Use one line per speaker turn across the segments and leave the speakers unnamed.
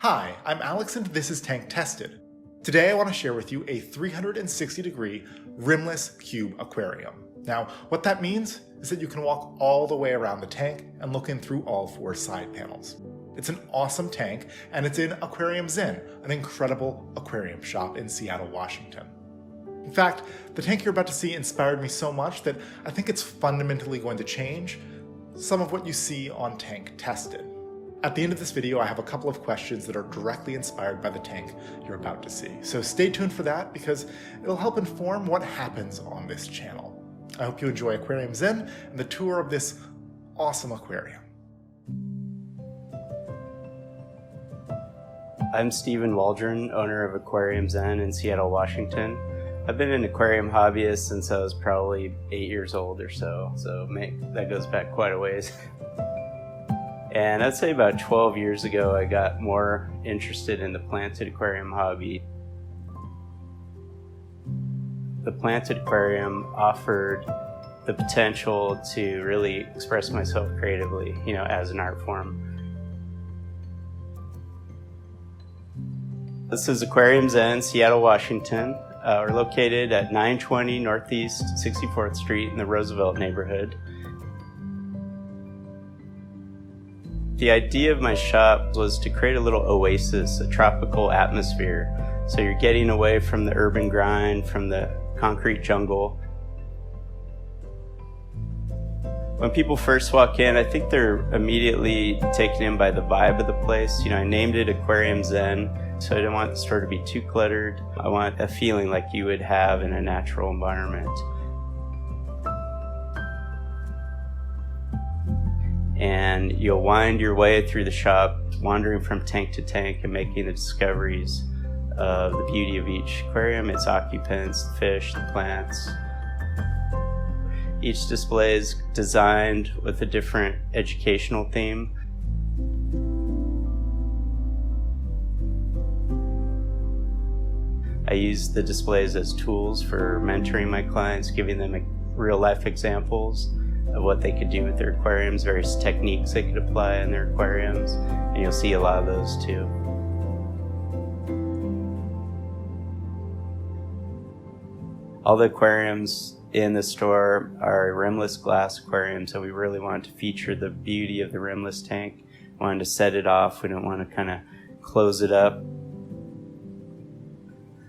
Hi, I'm Alex and this is Tank Tested. Today I want to share with you a 360-degree rimless cube aquarium. Now, what that means is that you can walk all the way around the tank and look in through all 4 side panels. It's an awesome tank, and it's in Aquarium Zen, an incredible aquarium shop in Seattle, Washington. In fact, the tank you're about to see inspired me so much that I think it's fundamentally going to change some of what you see on Tank Tested. At the end of this video, I have a couple of questions that are directly inspired by the tank you're about to see. So stay tuned for that because it'll help inform what happens on this channel. I hope you enjoy Aquarium Zen and the tour of this awesome aquarium.
I'm Stephen Waldron, owner of Aquarium Zen in Seattle, Washington. I've been an aquarium hobbyist since I was probably 8 years old or so that goes back quite a ways. And I'd say about 12 years ago, I got more interested in the planted aquarium hobby. The planted aquarium offered the potential to really express myself creatively, as an art form. This is Aquarium Zen, Seattle, Washington. We're located at 920 Northeast 64th Street in the Roosevelt neighborhood. The idea of my shop was to create a little oasis, a tropical atmosphere. So you're getting away from the urban grind, from the concrete jungle. When people first walk in, I think they're immediately taken in by the vibe of the place. I named it Aquarium Zen, so I didn't want the store to be too cluttered. I want a feeling like you would have in a natural environment. And you'll wind your way through the shop, wandering from tank to tank and making the discoveries of the beauty of each aquarium, its occupants, the fish, the plants. Each display is designed with a different educational theme. I use the displays as tools for mentoring my clients, giving them real-life examples of what they could do with their aquariums, various techniques they could apply in their aquariums, and you'll see a lot of those too. All the aquariums in the store are rimless glass aquariums, so we really wanted to feature the beauty of the rimless tank. We wanted to set it off, we didn't want to kind of close it up.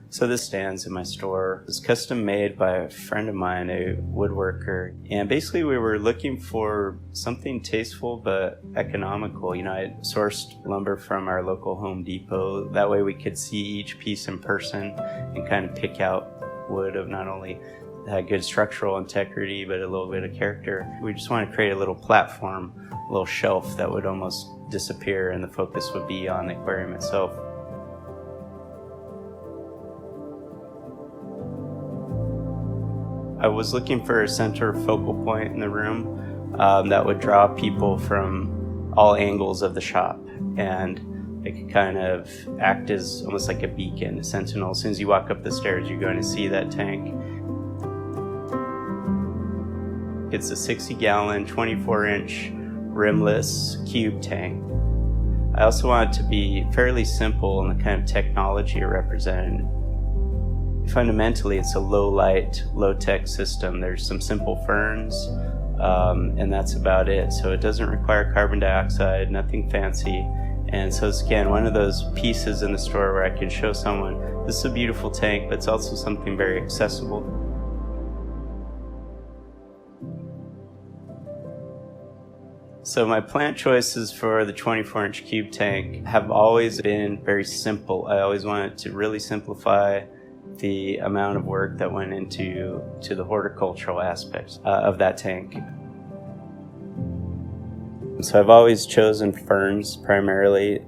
So this stands in my store. It was custom made by a friend of mine, a woodworker. And basically we were looking for something tasteful but economical. I sourced lumber from our local Home Depot. That way we could see each piece in person and kind of pick out wood of not only had good structural integrity, but a little bit of character. We just wanted to create a little platform, a little shelf that would almost disappear and the focus would be on the aquarium itself. I was looking for a center focal point in the room that would draw people from all angles of the shop, and it could kind of act as almost like a beacon, a sentinel. As soon as you walk up the stairs, you're going to see that tank. It's a 60-gallon, 24-inch rimless cube tank. I also want it to be fairly simple in the kind of technology it represented. Fundamentally, it's a low-light, low-tech system. There's some simple ferns, and that's about it. So it doesn't require carbon dioxide, nothing fancy. And so it's, again, one of those pieces in the store where I can show someone, this is a beautiful tank, but it's also something very accessible. So my plant choices for the 24-inch cube tank have always been very simple. I always wanted to really simplify the amount of work that went into the horticultural aspects of that tank. So I've always chosen ferns primarily.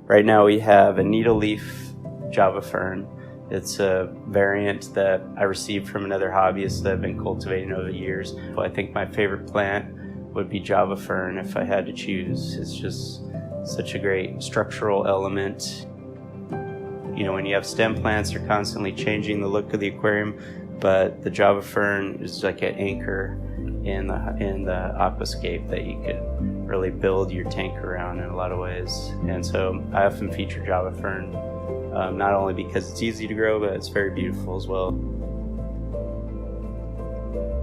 Right now we have a needle leaf Java fern. It's a variant that I received from another hobbyist that I've been cultivating over the years. I think my favorite plant would be Java fern if I had to choose. It's just such a great structural element. When you have stem plants, they're constantly changing the look of the aquarium, but the Java fern is like an anchor in the Aquascape that you could really build your tank around in a lot of ways. And so I often feature Java fern, not only because it's easy to grow, but it's very beautiful as well.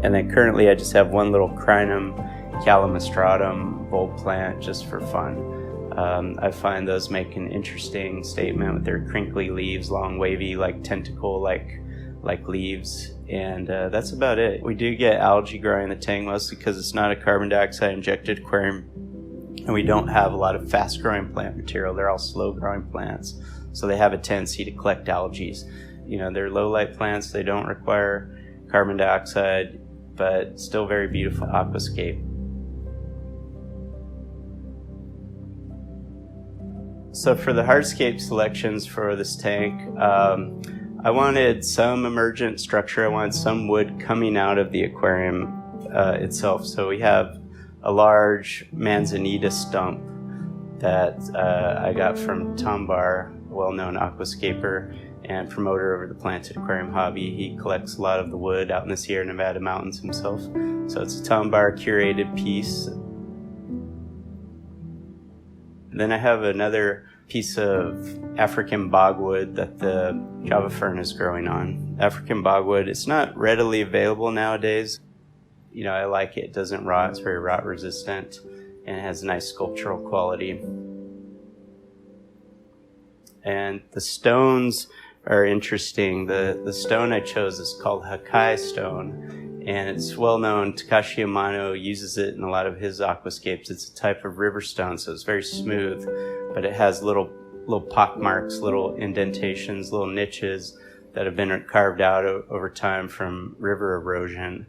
And then currently I just have one little Crinum calamostratum bulb plant just for fun. I find those make an interesting statement with their crinkly leaves, long wavy, like tentacle like leaves, and that's about it. We do get algae growing in the tank mostly because it's not a carbon dioxide injected aquarium, and we don't have a lot of fast growing plant material. They're all slow growing plants, so they have a tendency to collect algae. You know, they're low light plants, they don't require carbon dioxide, but still very beautiful aquascape. So for the hardscape selections for this tank, I wanted some emergent structure. I wanted some wood coming out of the aquarium itself. So we have a large manzanita stump that I got from Tom Barr, a well-known aquascaper and promoter over the planted aquarium hobby. He collects a lot of the wood out in the Sierra Nevada mountains himself. So it's a Tom Barr curated piece. Then I have another piece of African bogwood that the Java fern is growing on. African bogwood, it's not readily available nowadays. You know, I like it. It doesn't rot. It's very rot resistant and it has a nice sculptural quality. And the stones are interesting. The stone I chose is called Hakai stone. And it's well known, Takashi Amano uses it in a lot of his aquascapes. It's a type of river stone, so it's very smooth, but it has little pock marks, little indentations, little niches that have been carved out over time from river erosion.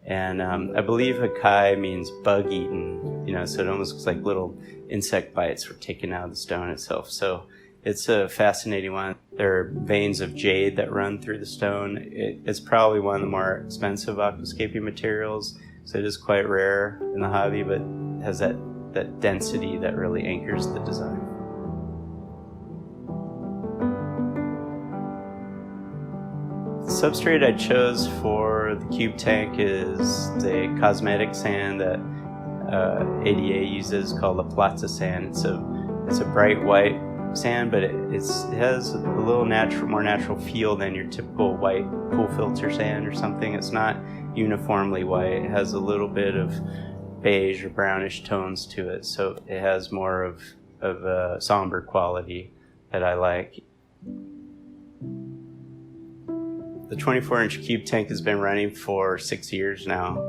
And I believe Hakai means bug eaten, you know, so it almost looks like little insect bites were taken out of the stone itself. So it's a fascinating one. There are veins of jade that run through the stone. It's probably one of the more expensive aquascaping materials, so it is quite rare in the hobby, but has that density that really anchors the design. The substrate I chose for the cube tank is the cosmetic sand that ADA uses called La Plata sand. It's a bright white sand, but it has a little more natural feel than your typical white pool filter sand or something. It's not uniformly white. It has a little bit of beige or brownish tones to it, so it has more of a somber quality that I like. The 24-inch cube tank has been running for 6 years now,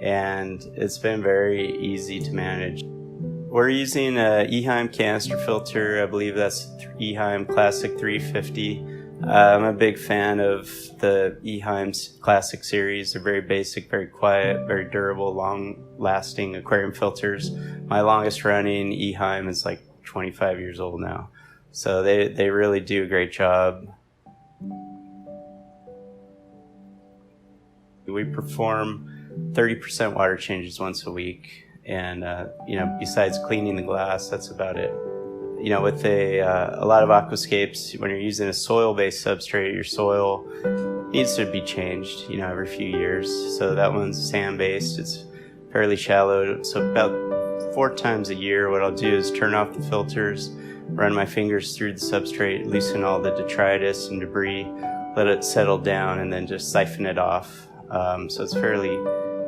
and it's been very easy to manage. We're using a Eheim canister filter. I believe that's Eheim Classic 350. I'm a big fan of the Eheim's Classic series. They're very basic, very quiet, very durable, long-lasting aquarium filters. My longest running Eheim is like 25 years old now. So they really do a great job. We perform 30% water changes once a week. And, you know, besides cleaning the glass, that's about it. You know, with a lot of aquascapes, when you're using a soil-based substrate, your soil needs to be changed, you know, every few years. So that one's sand-based. It's fairly shallow. So about 4 times a year, what I'll do is turn off the filters, run my fingers through the substrate, loosen all the detritus and debris, let it settle down, and then just siphon it off. So it's fairly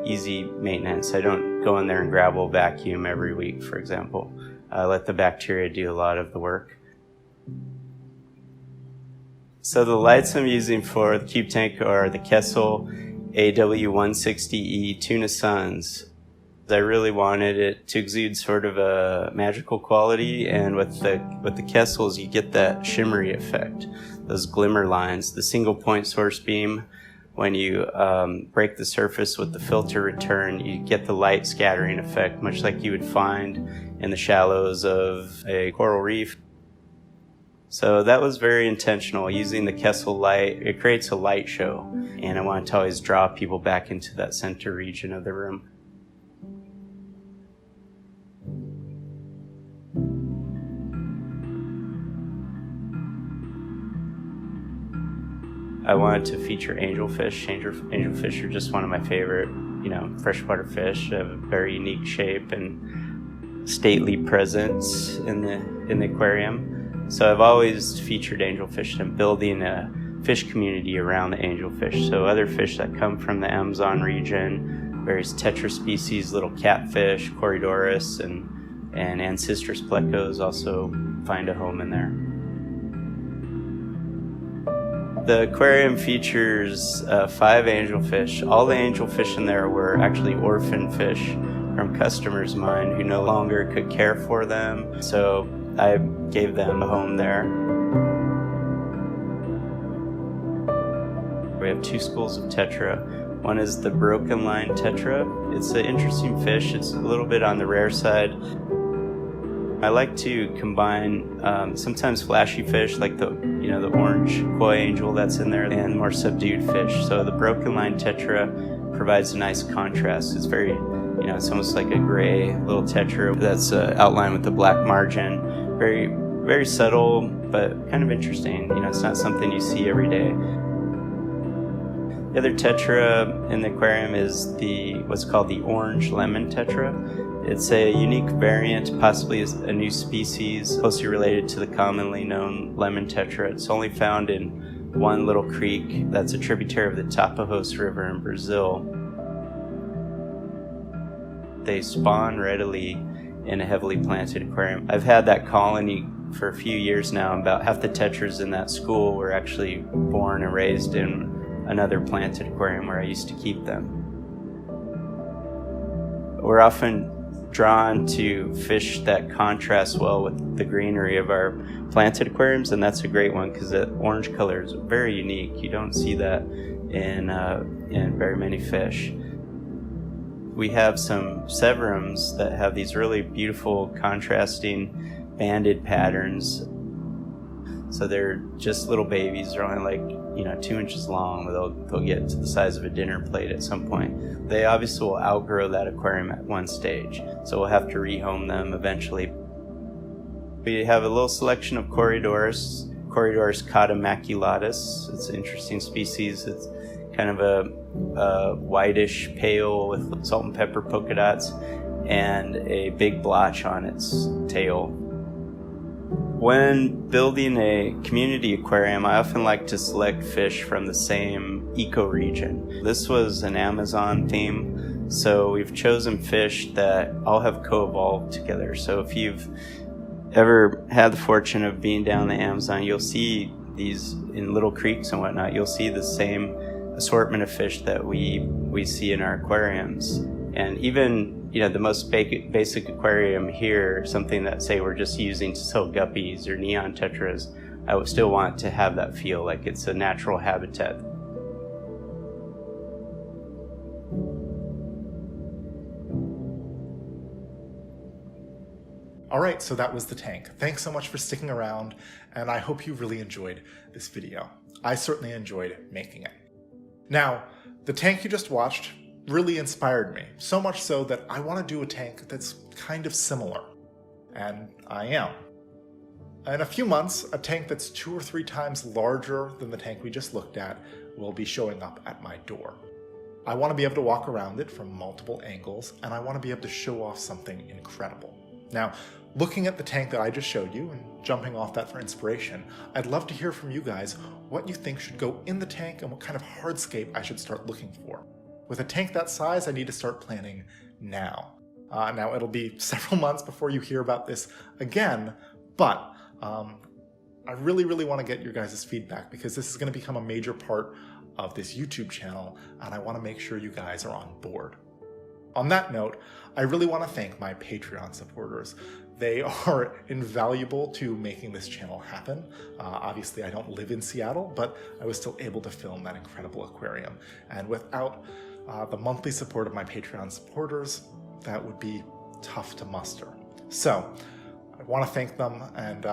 easy maintenance. I don't go in there and gravel vacuum every week, for example. I let the bacteria do a lot of the work. So the lights I'm using for the cube tank are the Kessel AW160E Tuna Suns. I really wanted it to exude sort of a magical quality, and with the Kessels you get that shimmery effect, those glimmer lines. The single point source beam, when you break the surface with the filter return, you get the light scattering effect, much like you would find in the shallows of a coral reef. So that was very intentional, using the Kessel light. It creates a light show, and I wanted to always draw people back into that center region of the room. I wanted to feature angelfish. Angelfish are just one of my favorite, you know, freshwater fish. They have a very unique shape, and stately presence in the aquarium. So I've always featured angelfish and building a fish community around the angelfish. So other fish that come from the Amazon region, various tetra species, little catfish, Corydoras, and Ancestris plecos also find a home in there. The aquarium features 5 angelfish. All the angelfish in there were actually orphan fish from customers of mine who no longer could care for them, so I gave them a home there. We have 2 schools of tetra. One is the broken line tetra. It's an interesting fish. It's a little bit on the rare side. I like to combine sometimes flashy fish like the orange koi angel that's in there, and more subdued fish. So the broken line tetra provides a nice contrast. It's very, it's almost like a gray little tetra that's outlined with a black margin. Very, very subtle, but kind of interesting. It's not something you see every day. The other tetra in the aquarium is what's called the orange lemon tetra. It's a unique variant, possibly a new species, closely related to the commonly known lemon tetra. It's only found in one little creek that's a tributary of the Tapajos River in Brazil. They spawn readily in a heavily planted aquarium. I've had that colony for a few years now. About half the tetras in that school were actually born and raised in another planted aquarium where I used to keep them. We're often drawn to fish that contrast well with the greenery of our planted aquariums, and that's a great one because the orange color is very unique. You don't see that in very many fish. We have some severums that have these really beautiful contrasting banded patterns. So they're just little babies. They're only like 2 inches long. They'll get to the size of a dinner plate at some point. They obviously will outgrow that aquarium at one stage, so we'll have to rehome them eventually. We have a little selection of Corydoras cauda maculatus. It's an interesting species. It's kind of a whitish pale with salt and pepper polka dots and a big blotch on its tail. When building a community aquarium, I often like to select fish from the same ecoregion. This was an Amazon theme, so we've chosen fish that all have co-evolved together. So if you've ever had the fortune of being down the Amazon, you'll see these in little creeks and whatnot. You'll see the same assortment of fish that we see in our aquariums. And even the most basic aquarium here, something that say we're just using to sell guppies or neon tetras, I would still want to have that feel like it's a natural habitat.
All right, so that was the tank. Thanks so much for sticking around, and I hope you really enjoyed this video. I certainly enjoyed making it. Now, the tank you just watched really inspired me, so much so that I want to do a tank that's kind of similar. And I am. In a few months, a tank that's 2 or 3 times larger than the tank we just looked at will be showing up at my door. I want to be able to walk around it from multiple angles, and I want to be able to show off something incredible. Now, looking at the tank that I just showed you and jumping off that for inspiration, I'd love to hear from you guys what you think should go in the tank and what kind of hardscape I should start looking for. With a tank that size, I need to start planning now. Now, it'll be several months before you hear about this again, but I really want to get your guys' feedback because this is going to become a major part of this YouTube channel, and I want to make sure you guys are on board. On that note, I really want to thank my Patreon supporters. They are invaluable to making this channel happen. Obviously, I don't live in Seattle, but I was still able to film that incredible aquarium. And without the monthly support of my Patreon supporters, that would be tough to muster. So I want to thank them, and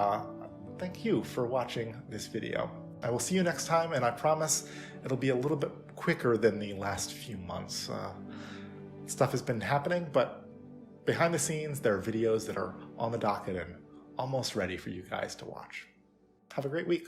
thank you for watching this video. I will see you next time, and I promise it'll be a little bit quicker than the last few months. Stuff has been happening, but behind the scenes, there are videos that are on the docket and almost ready for you guys to watch. Have a great week.